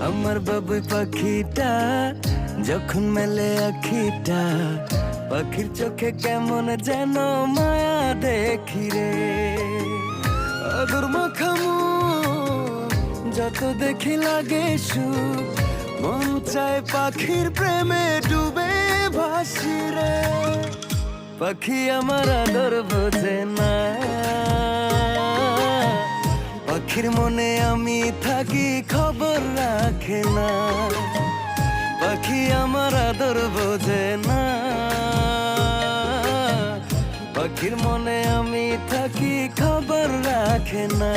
আমার বাবুই পাখিটা যখন মেলে আখিটা, পাখির চোখে কেমন যেন মায়া দেখি রে। আদর মাখামু যত দেখি লাগে সুখ, মন চায় পাখির প্রেমে ডুবে ভাসি রে। পাখি আমার আদর বোঝে না, পাখির মনে আমি থাকি খবর রাখে না। পাখি আমার আদর বোঝে না, পাখির মনে আমি থাকি খবর রাখে না।